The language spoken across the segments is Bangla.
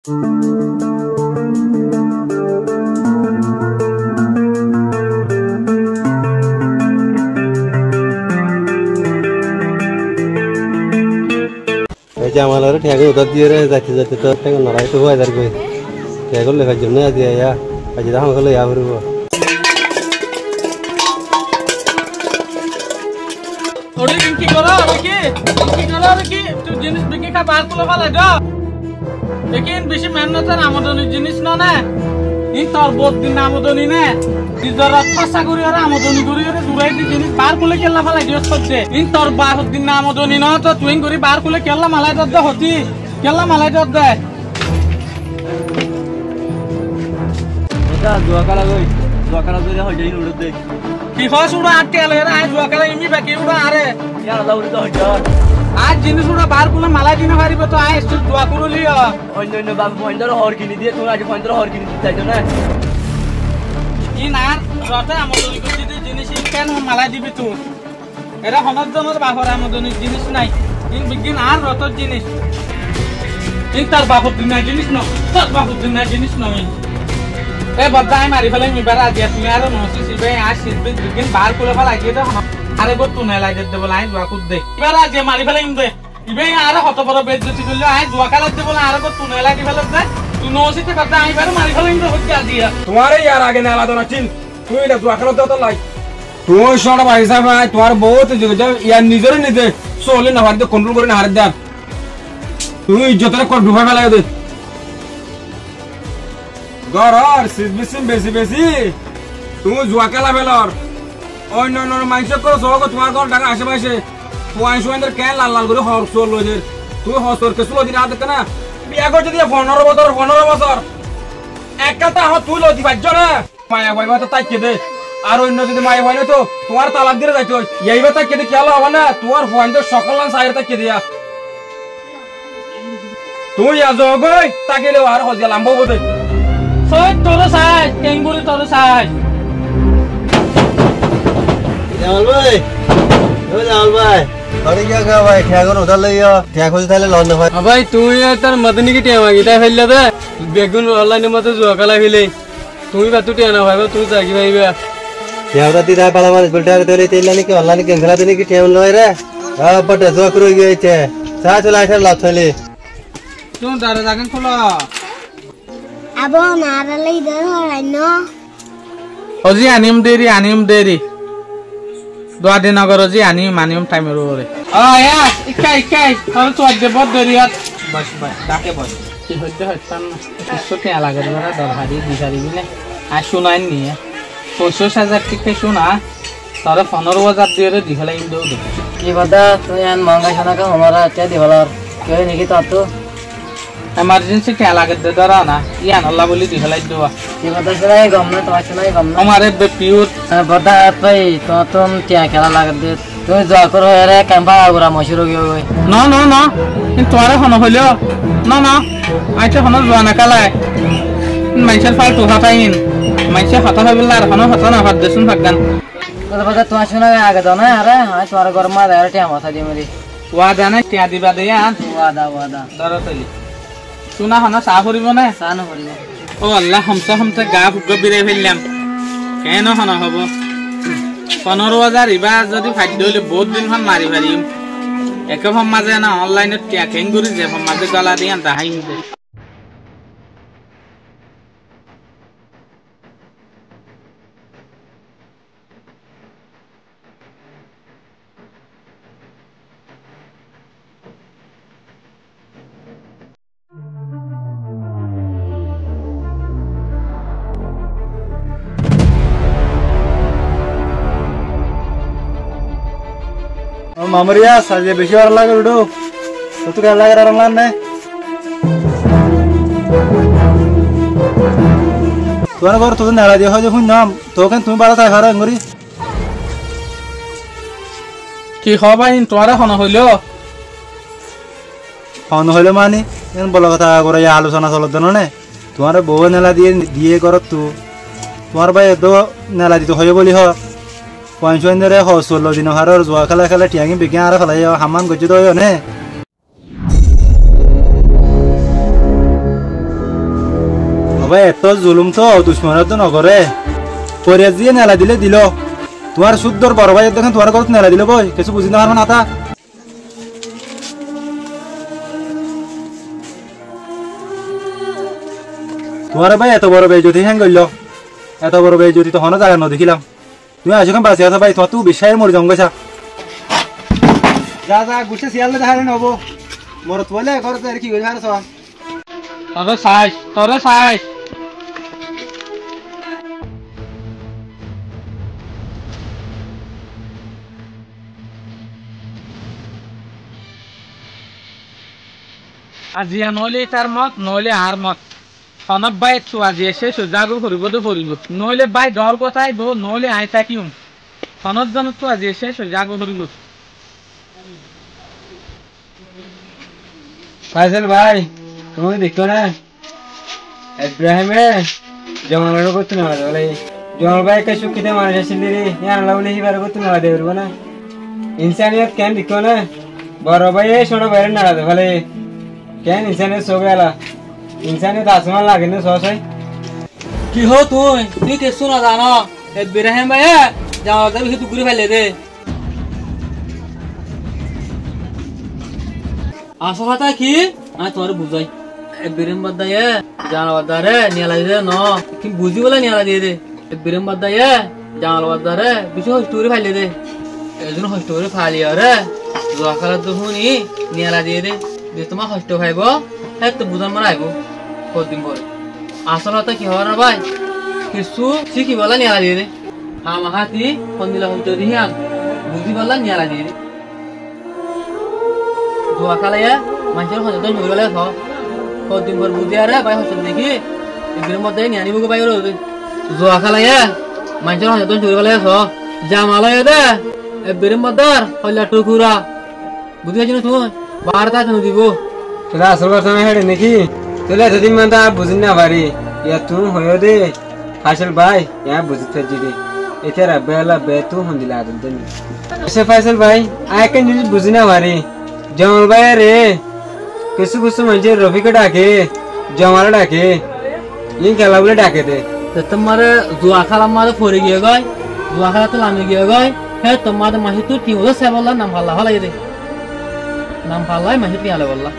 জামালার ঠেকে উদার দিয়ে যাইতে যাইতে তো ঠেকে নড়াই তো হয় আর কই ঠেকে লেখার জন্য আজ আয়া আজ দাম হলো ইয়া করব ওরে কি করো কি তুই জিনিস বিক্রি খা বার করে ফেলা দাও लेकिन বেশি মেহনতের আমদানি জিনিস না এই তোর বহুত দিন আমদানি না নিজের খরচা করি আর আমদানি করি আর দুরাই দি জিনিস বার করে কেলা ফেলাই দিস করতে এই তোর 12 দিন আমদানি না তো তুই করি বার করে কেলা মালাই দদ হতি কেলা মালাই দদ দে ওটা জোয়াকালা ধরে হই যাই উড়ে দে কি হস উড়া আটকে এলে আজ জোয়াকালা ইমি বাকি উড়া আরে ইয়ার দাউরি তো হই যা আজ জিনিস উড়া বার করে মালাই দিনা পারিব তো আজ তুই দোয়া করলি অন্য বাবু পয়েন্টার হর কিনি দিয়ে তুমি আজ পয়েন্টার হর কিনি চাইছো না ই না রতে আমদানি করতে দি জিনিস কেন মালাই দিবি তুই এরা হনর জনের বাহর আমদানি জিনিস নাই ইন বিজ্ঞান আর রতর জিনিস ইন তার বাহর দিনা জিনিস ন তার বাহর দিনা জিনিস নয় এ বদাই মারি ফেলে মি বেড়া দিয়া তুমি আর নসি সিবে আর সিবে বিজ্ঞান বার করে ফেলা গিয়ে তো আরে গো তুই নাই দে বলে আই জোয়া কুদ দে বেড়া যে মারি ফেলে ইম দে ইবে আর হত বড় বেজ্জতি করলে আই জোয়া কালা দে বলে আরে গো তুই নাই লাগি ফেলে দে তুই নসি তে কথা আই বেড়া মারি ফেলে ইম দে হচ্ছে দিয়া তোমারে यार आगे नाला तो नचिन तू এটা জোয়া খেলা তো লাই তুই শোনা ভাই সাহেব তোমার বহুত ইয়ার নিজের নিজে সোলে না হারতে কন্ট্রোল করে না হার দে তুই ইজ্জতের কর ডুবা ফেলা দে গরর সিসবিসিম বেশি তুই জোয়া খেলা ফেলর অন্য মাইন্ডসেট করো সব তোমার ঘর ঢাকা আশেপাশে পয়েন্ট সোয়েন্দের কেন লাল লাল করে হর সোল লইদের তুই হসর কে সোল দিন আদে না বিয়া করতে দিয়ে 15 বছর একটা আমার তুই লতি পাচ্ছ না মায়া ভাইবা তো তাইকে দে আর অন্য যদি মায়া ভাই না তো তোমার তালাক দিয়ে যাইতো এইবার তাইকে দে খেয়াল হবে না তোমার পয়েন্টের সকল সাইড তাইকে দিয়া তুই আজ গই তাকে লে আর হজিয়া লাম্বো বদে সই তোর সাই কেঙ্গুরি তোর সাই জামাল ভাই ও জামাল ভাই আরে কি গা ভাই ঠেকে উদার লইয়া ঠেকে হইছে তাহলে লন না ভাই ভাই তুই তার মদনী কি টেমা গিটা ফেললে দে বেগুন অনলাইনে মতে জোয়াকালা ফেলে তুমি বাতু টেনা ভাই তুই জাগি ভাইবা কেওরা দিদা পালা মানে বলটা করে তেলানি কি অনলাইনে গেম খেলা দিনে কি টেম লয় রে বড় জোয়া করে গিয়েছে চা চলা এটা লাভ চলে তুই দাঁড়া জাগান খোলা আবো নারালে ইদার হরাইনো ওজি আনিম দেরি দোয়াদে নগর ওজি আনিম টাইমের ওরে ইয়া ইকাই আর তো আজ বহুত দেরি হাত বাস ডাকে বল কি হইতে হইতাম না সত্যি লাগে রে দরহারি দিশারি বিনে আর শুনাই নি 25,000 টিকে শুনা তারে 15,000 দিয়ে রে দিখলা ইন দেও কি কথা তুই আন মাঙ্গা শোনা কা हमारा তে দিবলার কে নাকি তো এমার্জেন্সি কে লাগে দে ধরা না ইয়ান আল্লাহ বলি দিখলাই দেওয়া কি কথা শুনাই গম না তোমার শুনাই গম না আমারে বে পিউর বদা পাই তো তুম টিয়া খেলা লাগে দে তুই যা করো রে ক্যাম্পা আগরা মশুর গই গই না কিন্তু তোরে হন হইলো না আইছে হন জোয়ানা কালাই মাইছের ফালতু হাতাইন মাইছে হাতা হইবলা আর হন হাতা না হাত দেছুন ভাগগান বদা তোমার শুনাই আগে দাও না আরে আজ তোমার গরমা দাঁড়া টিয়া মাথা দি মরি ওয়াদা না টিয়া দিবা দে আন ওয়াদা ধরো তলি শুনা হন চা করিব না চা না করিব ও আল্লাহ হমসা গা ফুগ বিরে ফেললাম কেন হন হব 15,000 ইবা যদি ফাইদ হইলে বহুত দিন হন মারি পারিম একে ফম মাঝে না অনলাইনে টিয়া কেঙ্গুরি যে ফম মাঝে গলা দিয়ে দাহাই দে মামরিয়া সাজে বেশি আর লাগে উড়ো তো কেন লাগে আর লান নাই তোর ঘর তো নালা দিয়ে হয় যখন নাম তো কেন তুমি বাড়া তাই হারা গরি কি হবাই তোরা হন হইলো মানে এন বলা কথা করে আলোচনা চলত জানো না তোমার বউ নেলা দিয়ে করত তো তোমার ভাই এত নেলা দিতে হয় বলি হ পঞ্চেন্দ্রে হ 16 দিন হারর জোয়া খেলা টিয়াঙ্গি বিজ্ঞান আর ফেলাই হামান গজ্জি তো হয় নে ভাই এত জুলুম তো দুশ্মনের তো নগরে পরিয়া দিয়ে নেলা দিলে দিল তোমার শুদ্ধর বড় ভাই দেখেন তোমার ঘর নেলা দিল বই কিছু বুঝি না পারবো না তা তোমার ভাই এত বড় ভাই যদি হ্যাং করল এত বড় ভাই যদি তখনও জায়গা ন দেখিলাম তুমি আজকে বাঁচি আছো ভাই তোমার তুই বিশ্বাসের মরে যাও গেছা যা যা গুছে শিয়ালে দেখালে নবো মরত বলে ঘরে আর কি করে আর সব তোরে সাইজ আজিয়া নহলে তার মত নহলে আর মত সনব বাই আজি এসে সোজাগো ফুরিব তো ফুরিব নহলে বাই দল কথাই বো নহলে আই থাকিম সনদ জন তো আজি এসে সোজাগো ফুরিব ফাইজল ভাই তুমি দেখো না ইব্রাহিমে জমানো করতে না বলে জমাল ভাই কে সুখিতে মানুষ আসলে রে ইয়ার লাউলে হিবার করতে না দেব না ইনসানিয়ত কেন দেখো না বড় ভাই ছোট ভাই না দে বলে কেন ইনসানিয়ত সব গেলা ইনসানিয়ত আসমান লাগে না সসাই কি হো তুই কিছু না জানো ইব্রাহিম ভাই যাও যাবি তুই ঘুরে ফেলে দে আসল কথা কি আমি তোমার বুঝাই বিরেম বাদায়ে জানাল বাদারে নিয়ালা দিয়ে ন কি বুঝি বলে নিয়ালা দিয়ে দে বিরেম বাদায়ে জানাল বাদারে কিছু স্টোরি ফাইলে দে এজন স্টোরি ফাইলি আরে জোয়াখালা তো শুনি নিয়ালা দিয়ে দে যে তোমার কষ্ট খাইব হ্যাঁ তো বুঝান মারা আইব কতদিন পরে আসল কথা কি হওয়ার ভাই কিছু শিখি বলা নিয়ালা দিয়ে দে হামাহাতি কন্দিলা হইতো দিহান বুঝি বললা নিয়ালা দিয়ে দে জোয়াখালায় মানুষের হয়তো নইলে কতদিন পর বুঝে আরে ভাই হসল দেখি এগুলোর মধ্যে নিয়ে আনিব ভাই জোয়াখালায় মানুষের হয়তো নইলে জামালয় দে এগুলোর মধ্যে হইলা টুকুরা বুঝতে পারছি না তুই বারটা তুমি দিব তোরা আসল কথা না হেড়ে নাকি তোলে এতদিন মানে বুঝি না পারি ইয়া তুমি হয়ে দে ফাইসল ভাই ইয়া বুঝতে পারছি রে এটা রাবেলা বে তু হন্দিলা আদম দেনি সে ফাইসল ভাই আই কেন জিনিস বুঝি না পারি জমাল ভাই রে কিছু কিছু মানুষের রফিকে ডাকে জমাল ডাকে ইন খেলা বলে ডাকে দে তোমার জোয়াখালা মারে পরে গিয়ে গয় জোয়াখালা তো লামে গিয়ে গয় হ্যাঁ তোমার মাহি তো কি হলো সে বললা নাম ভাল্লা হলাই রে নাম ভাল্লাই মাহি কি হালে বললা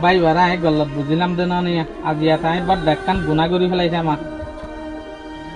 ভাই বারা এক গল্লত বুঝিলাম দে না আজি এটা এবার দেখান গুণা করে ফেলাইছে আমার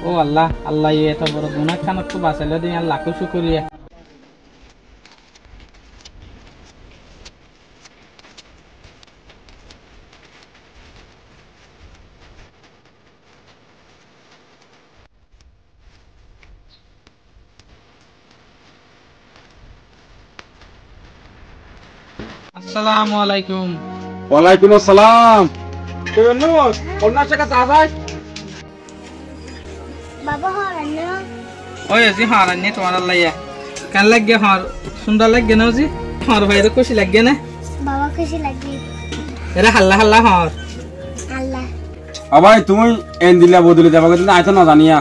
ও আল্লাহ আল্লাহ এত বড় গুণা খানত তো বাঁচাইলে দিন আর লাখো শুকরিয়া আসসালামু আলাইকুম ওয়ালাইকুম আসসালাম কেন ওনার সাথে দাদাই বাবা হরান্য ওই আজি হারানি তোমার আল্লাহ কেন লাগে হার সুন্দর লাগে না জি হার ভাইরে খুশি লাগে না বাবা খুশি লাগে এরা হাল্লা হাল্লা হার আল্লাহ আবাই তুমি এন দিলা বদলে যাবা কিন্তু আইতো না জানিয়া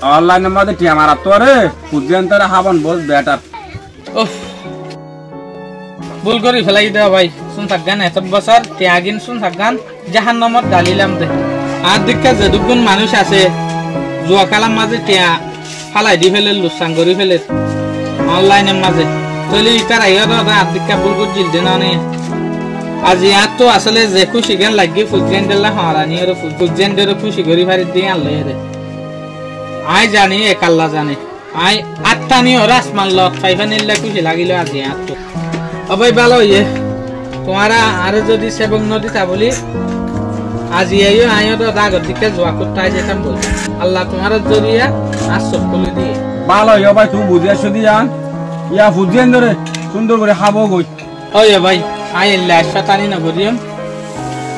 অনলাইন নাম্বার দে টিয়া মারা তোরে কুজেন তোরে হাবন বল বেটার ওহ ভুল করে ফেলাই দেওয়া ভাই শুন থাকগান এত বছর ত্যাগিন শুন থাকগান জাহান নামত ডালিলাম দে আর দীক্ষা যে দুগুণ মানুষ আছে জুয়া কালাম মাঝে টিয়া ফালাই দি ফেলে লুসাং করে ফেলে অনলাইনের মাঝে তৈলি ইটার আইয়া দাদা আর দীক্ষা ভুল করে জিল দেনা নেই আজি আর তো আসলে যে খুশি গান লাগি ফুজেন দিল্লা হারানি আর ফুজেন দের খুশি করি ফারি দিয়ে আনলে রে আই জানি এক আল্লাহ জানে আই আটটানি ওর আসমান লক ফাইফানিল্লা খুশি লাগিল আজি আর তো অবৈ ভালো ইয়ে তোমারা আর যদি সেবক নদী তা বলি আজি আইও আইও তো দাগর দিকে জোয়া করতে যেতাম বল আল্লাহ তোমার জরিয়া আর সব করে দিয়ে ভালো ইয়া ভাই তুমি বুঝে আসো দিয়া ইয়া ফুজেন ধরে সুন্দর করে খাবো কই ওই ভাই আই এল্লা শতানি না গরিম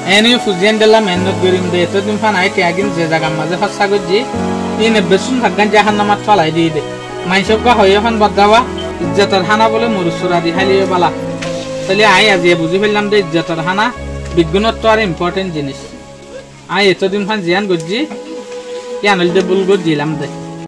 এনে ফুজেন দিলাম মেহনত গরিম দে তো দিন ফান আই ত্যাগিন যে জায়গা মাঝে হসা গজি ইনে বেসুন থাকগান জাহান্নামাত ফালাই দিয়ে দে মাইসব কা হইয়া ফান বদগাওয়া ইজ্জতের হানা বলে মরুসুরা দি হালিয়ে বালা তাহলে আই আজি বুঝি ফেললাম যে ইজ্জতের হানা বিজ্ঞানত তো আর ইম্পর্টেন্ট জিনিস আই এতদিন ফান জিয়ান গজি কেন হইতে ভুল গজিলাম দে